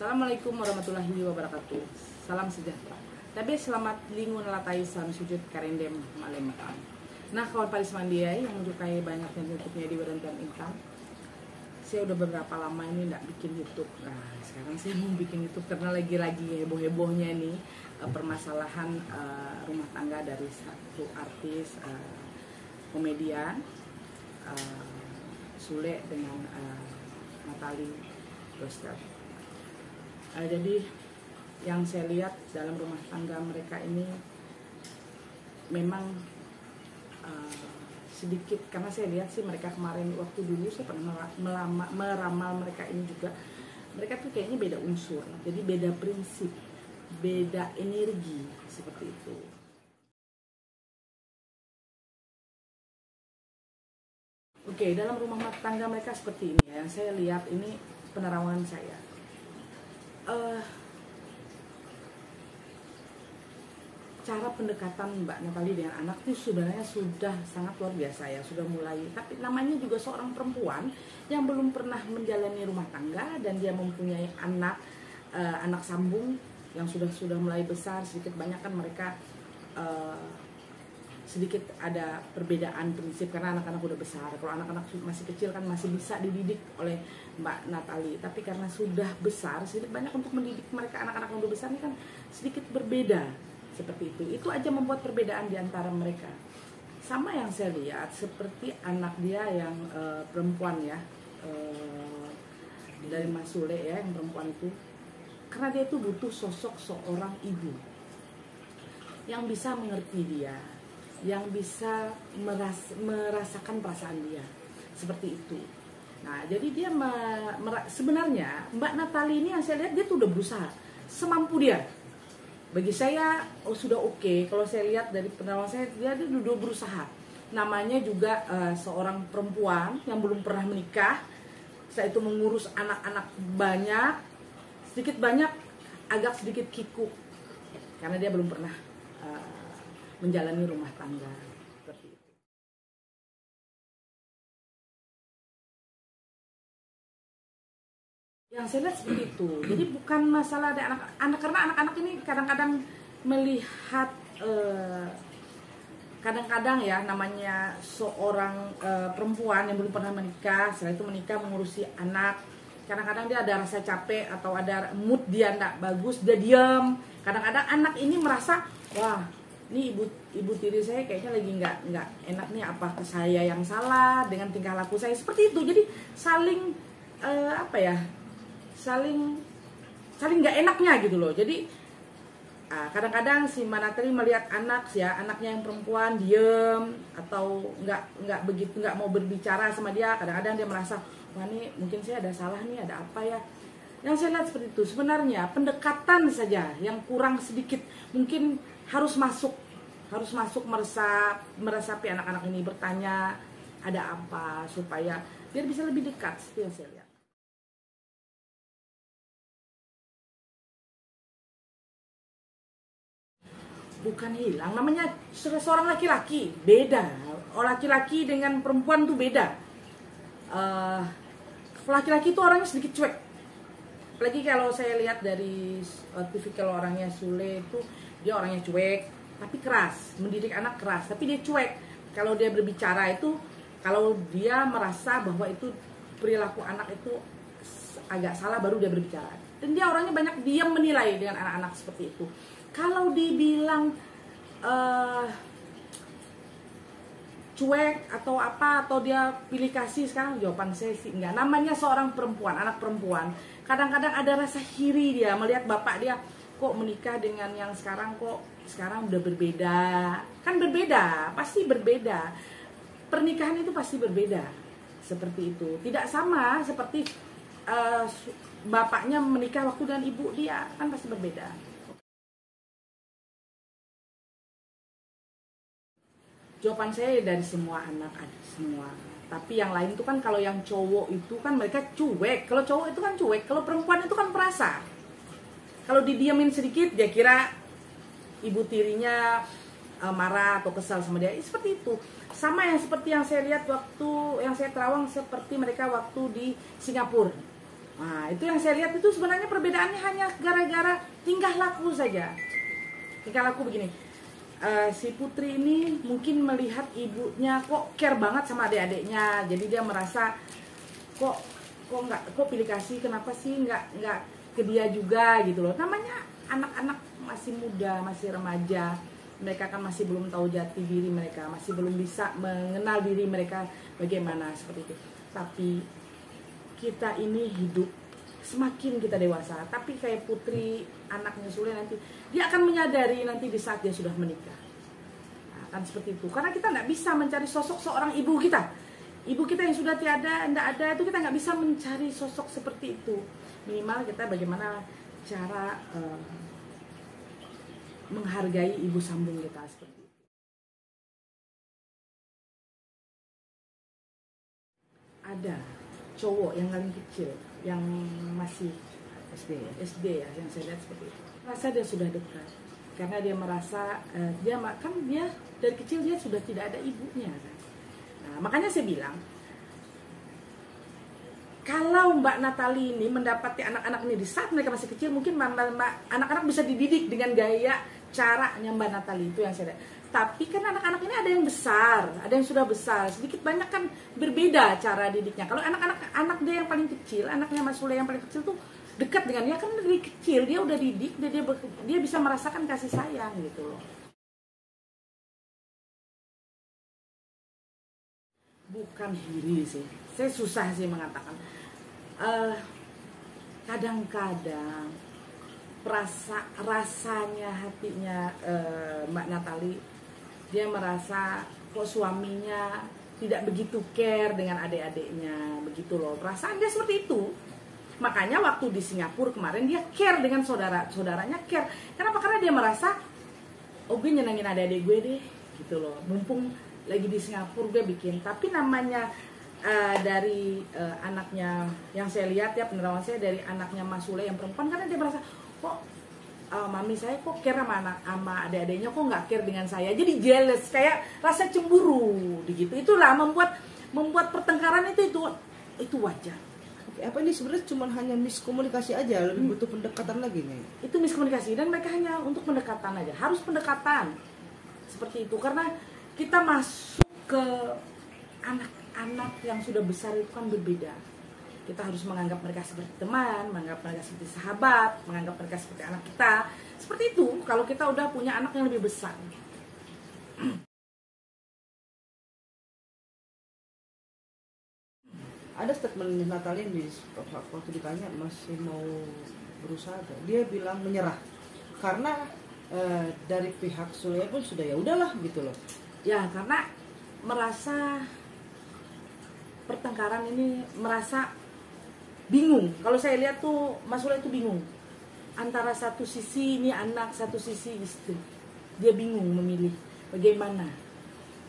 Assalamualaikum warahmatullahi wabarakatuh. Salam sejahtera. Tapi selamat lingun latai salam sujud karendem malematan. Nah, kawan Paris Mandiai yang menyukai banyaknya YouTube-nya di Berhentian Income. Saya udah beberapa lama ini nggak bikin YouTube. Nah, sekarang saya mau bikin YouTube karena lagi-lagi heboh-hebohnya nih permasalahan rumah tangga dari satu artis komedian Sule dengan Natalie Roster. Jadi yang saya lihat dalam rumah tangga mereka ini memang sedikit, karena saya lihat sih mereka kemarin waktu dulu saya pernah meramal mereka ini juga, mereka tuh kayaknya beda unsur, jadi beda prinsip, beda energi seperti itu. Oke, dalam rumah tangga mereka seperti ini ya, yang saya lihat ini penerawangan saya. Cara pendekatan Mbak Natalie dengan anak itu sebenarnya sudah sangat luar biasa ya, sudah mulai. Tapi namanya juga seorang perempuan yang belum pernah menjalani rumah tangga dan dia mempunyai anak sambung yang sudah mulai besar, sedikit banyak kan mereka sedikit ada perbedaan prinsip karena anak-anak udah besar. Kalau anak-anak masih kecil kan masih bisa dididik oleh Mbak Natalie, tapi karena sudah besar sedikit banyak untuk mendidik mereka anak-anak yang udah besar ini kan sedikit berbeda seperti itu. Itu aja membuat perbedaan di antara mereka. Sama yang saya lihat seperti anak dia yang perempuan ya, dari Mas Sule ya, yang perempuan itu, karena dia itu butuh sosok seorang ibu yang bisa mengerti dia, yang bisa merasakan perasaan dia seperti itu. Nah, jadi dia sebenarnya Mbak Natalie ini yang saya lihat dia tuh udah berusaha semampu dia. Bagi saya sudah oke. Kalau saya lihat dari penerawangan saya, dia udah berusaha. Namanya juga seorang perempuan yang belum pernah menikah, setelah itu mengurus anak-anak banyak, sedikit banyak agak sedikit kikuk karena dia belum pernah menjalani rumah tangga seperti itu. Yang saya lihat seperti itu. Jadi bukan masalah ada anak-anak, karena anak-anak ini kadang-kadang melihat kadang-kadang ya, namanya seorang perempuan yang belum pernah menikah, setelah itu menikah mengurusi anak, kadang-kadang dia ada rasa capek atau ada mood dia enggak bagus, dia diam. Kadang-kadang anak ini merasa, wah, ini ibu tiri saya kayaknya lagi nggak enak nih, apa ke saya yang salah dengan tingkah laku saya seperti itu. Jadi saling saling nggak enaknya gitu loh. Jadi kadang-kadang si Mbak Natalie melihat anaknya yang perempuan diem atau nggak mau berbicara sama dia, kadang-kadang dia merasa, wah ini mungkin saya ada salah nih, ada apa ya. Yang saya lihat seperti itu. Sebenarnya pendekatan saja yang kurang sedikit, mungkin harus masuk meresapi anak-anak ini, bertanya ada apa supaya biar bisa lebih dekat, seperti yang saya lihat. Bukan hilang, namanya seorang laki-laki beda. Laki-laki dengan perempuan tuh beda. Laki-laki itu orangnya sedikit cuek. Apalagi kalau saya lihat dari tipikal orangnya Sule itu, dia orangnya cuek tapi keras, mendidik anak keras tapi dia cuek. Kalau dia berbicara itu, kalau dia merasa bahwa itu perilaku anak itu agak salah baru dia berbicara. Dan dia orangnya banyak diam menilai dengan anak-anak seperti itu. Kalau dibilang cuek atau apa, atau dia pilih kasih, sekarang jawaban saya sih enggak. Namanya seorang perempuan, anak perempuan, kadang-kadang ada rasa iri dia melihat bapak dia kok menikah dengan yang sekarang, kok sekarang udah berbeda. Kan berbeda, pasti berbeda. Pernikahan itu pasti berbeda seperti itu. Tidak sama seperti bapaknya menikah waktu dengan ibu dia, kan pasti berbeda. Jawaban saya dari semua anak ada semua. Tapi yang lain itu kan, kalau yang cowok itu kan mereka cuek. Kalau cowok itu kan cuek, kalau perempuan itu kan perasa. Kalau didiamin sedikit dia kira ibu tirinya marah atau kesal sama dia. Seperti itu. Sama yang seperti yang saya lihat waktu yang saya terawang, seperti mereka waktu di Singapura. Nah, itu yang saya lihat itu sebenarnya perbedaannya hanya gara-gara tingkah laku saja. Tingkah laku begini. Si Putri ini mungkin melihat ibunya kok care banget sama adik-adiknya, jadi dia merasa kok pilih kasih, kenapa sih nggak ke dia juga gitu loh. Namanya anak-anak masih muda, masih remaja, mereka kan masih belum tahu jati diri mereka, masih belum bisa mengenal diri mereka bagaimana seperti itu. Tapi kita ini hidup, semakin kita dewasa, tapi kayak Putri, anaknya Sule nanti, dia akan menyadari nanti di saat dia sudah menikah. Nah, kan seperti itu. Karena kita nggak bisa mencari sosok seorang ibu kita. Ibu kita yang sudah tiada, tidak ada, itu kita nggak bisa mencari sosok seperti itu. Minimal kita bagaimana cara menghargai ibu sambung kita seperti itu. Ada cowok yang paling kecil, yang masih SD ya, yang saya lihat seperti itu. Rasa dia sudah dekat, karena dia merasa dia dari kecil dia sudah tidak ada ibunya kan. Nah, makanya saya bilang, kalau Mbak Natali ini mendapati anak-anak ini di saat mereka masih kecil, mungkin anak-anak bisa dididik dengan gaya caranya Mbak Natali, itu yang saya lihat. Tapi kan anak-anak ini ada yang besar, ada yang sudah besar, sedikit banyak kan berbeda cara didiknya. Kalau anak dia yang paling kecil, anaknya Mas Sule yang paling kecil tuh dekat dengan dia, kan dari kecil dia udah didik, dia bisa merasakan kasih sayang gitu loh. Bukan iri sih, saya susah sih mengatakan. Kadang-kadang rasanya hatinya Mbak Natali, dia merasa kok suaminya tidak begitu care dengan adik-adiknya, begitu loh. Perasaan dia seperti itu. Makanya waktu di Singapura kemarin dia care dengan saudaranya care. Kenapa? Karena dia merasa, oh gue nyenangin adik-adik gue deh, gitu loh. Mumpung lagi di Singapura gue bikin. Tapi namanya dari anaknya yang saya lihat ya, penerawan saya dari anaknya Mas Sule yang perempuan, karena dia merasa kok mami saya kok care sama adik-adiknya, kok nggak care dengan saya, jadi jealous, kayak rasa cemburu gitu. Itulah membuat pertengkaran itu wajar. Oke, apa ini sebenarnya cuma hanya miskomunikasi aja, lebih butuh pendekatan lagi nih? Itu miskomunikasi, dan mereka hanya untuk pendekatan aja, harus pendekatan seperti itu. Karena kita masuk ke anak-anak yang sudah besar itu kan berbeda. Kita harus menganggap mereka seperti teman, menganggap mereka seperti sahabat, menganggap mereka seperti anak kita. Seperti itu kalau kita udah punya anak yang lebih besar. Ada statement Natali yang waktu ditanya masih mau berusaha, dia bilang menyerah karena dari pihak Sule pun sudah ya udahlah gitu loh. Ya, karena merasa pertengkaran ini, merasa bingung. Kalau saya lihat tuh Mas Sule itu bingung antara satu sisi ini anak, satu sisi istri. Dia bingung memilih bagaimana.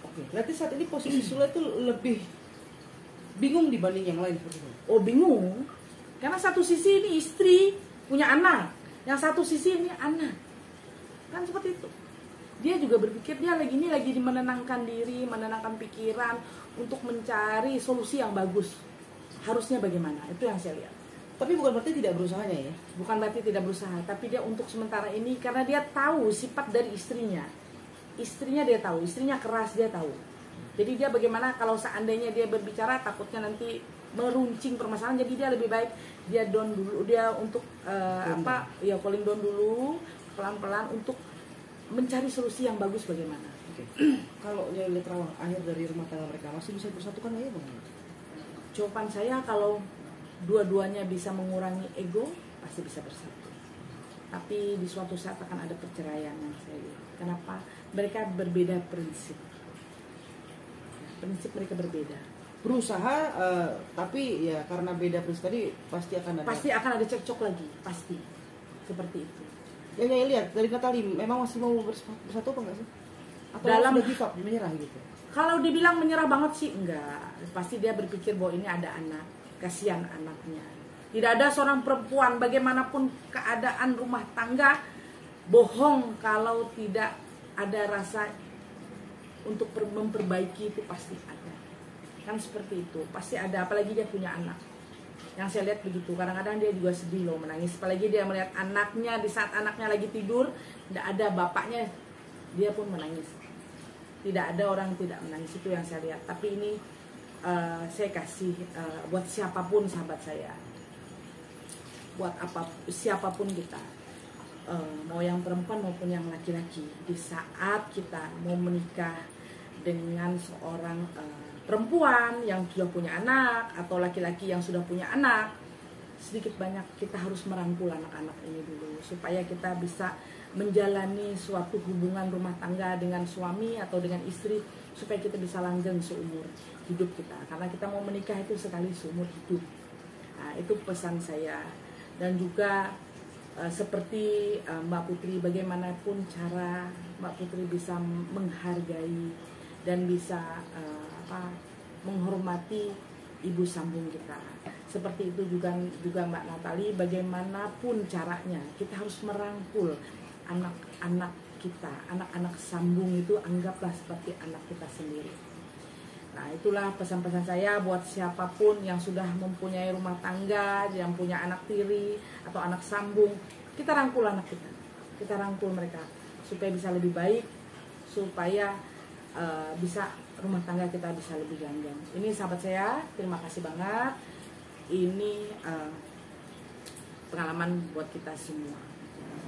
Oke, berarti saat ini posisi Sule itu lebih bingung dibanding yang lain seperti itu. Oh, bingung. Karena satu sisi ini istri punya anak, yang satu sisi ini anak. Kan seperti itu. Dia juga berpikir dia lagi menenangkan diri, menenangkan pikiran untuk mencari solusi yang bagus. Harusnya bagaimana? Itu yang saya lihat. Tapi bukan berarti tidak berusahanya ya? Bukan berarti tidak berusaha, tapi dia untuk sementara ini karena dia tahu sifat dari istrinya. Istrinya dia tahu, istrinya keras dia tahu. Jadi dia bagaimana kalau seandainya dia berbicara takutnya nanti meruncing permasalahan, jadi dia lebih baik dia down dulu, dia untuk calling down dulu pelan-pelan untuk mencari solusi yang bagus bagaimana. Oke. Kalau lihat Rawang, akhir dari rumah tangga mereka masih bisa bersatukan ya bang? Jawaban saya kalau dua-duanya bisa mengurangi ego pasti bisa bersatu. Tapi di suatu saat akan ada perceraian yang saya lihat. Kenapa? Mereka berbeda prinsip. Prinsip mereka berbeda. Berusaha, tapi ya karena beda prinsip tadi pasti akan ada cekcok lagi, pasti seperti itu. Yang saya lihat dari Natali memang masih mau bersatu apa enggak sih? Atau sudah give up, menyerah gitu? Kalau dibilang menyerah banget sih enggak. Pasti dia berpikir bahwa ini ada anak, kasihan anaknya. Tidak ada seorang perempuan bagaimanapun keadaan rumah tangga bohong kalau tidak ada rasa untuk memperbaiki, itu pasti ada. Kan seperti itu, pasti ada, apalagi dia punya anak. Yang saya lihat begitu. Kadang-kadang dia juga sedih loh, menangis. Apalagi dia melihat anaknya di saat anaknya lagi tidur, tidak ada bapaknya, dia pun menangis. Tidak ada orang tidak menangis, itu yang saya lihat. Tapi ini saya kasih buat siapapun sahabat saya, buat siapapun kita, mau yang perempuan maupun yang laki-laki, di saat kita mau menikah dengan seorang perempuan yang sudah punya anak atau laki-laki yang sudah punya anak, sedikit banyak kita harus merangkul anak-anak ini dulu supaya kita bisa menjalani suatu hubungan rumah tangga dengan suami atau dengan istri, supaya kita bisa langgeng seumur hidup kita, karena kita mau menikah itu sekali seumur hidup. Nah, itu pesan saya. Dan juga seperti Mbak Putri, bagaimanapun cara Mbak Putri bisa menghargai dan bisa menghormati ibu sambung kita, seperti itu juga Mbak Natali, bagaimanapun caranya kita harus merangkul anak-anak kita, anak-anak sambung itu anggaplah seperti anak kita sendiri. Nah, itulah pesan-pesan saya buat siapapun yang sudah mempunyai rumah tangga, yang punya anak tiri atau anak sambung. Kita rangkul anak kita rangkul mereka supaya bisa lebih baik, supaya bisa rumah tangga kita bisa lebih ganggang. Ini sahabat saya, terima kasih banget. Ini pengalaman buat kita semua.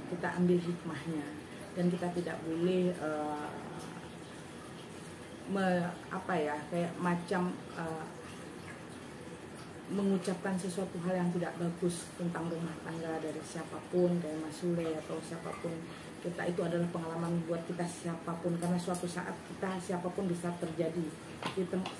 Kita ambil hikmahnya dan kita tidak boleh kayak macam mengucapkan sesuatu hal yang tidak bagus tentang rumah tangga dari siapapun, kayak Mas Sule atau siapapun. Kita itu adalah pengalaman buat kita siapapun, karena suatu saat kita siapapun bisa terjadi,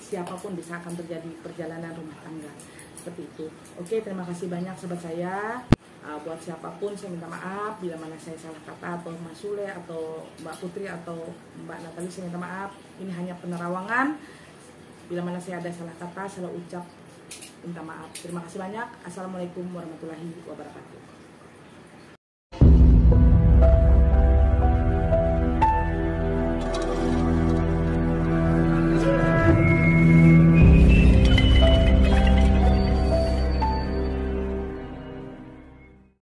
siapapun bisa akan terjadi perjalanan rumah tangga seperti itu. Oke, terima kasih banyak sahabat saya. Buat siapapun saya minta maaf bila mana saya salah kata, atau Mas Sule atau Mbak Putri atau Mbak Natali, saya minta maaf. Ini hanya penerawangan. Bila mana saya ada salah kata, salah ucap, minta maaf. Terima kasih banyak. Assalamualaikum warahmatullahi wabarakatuh.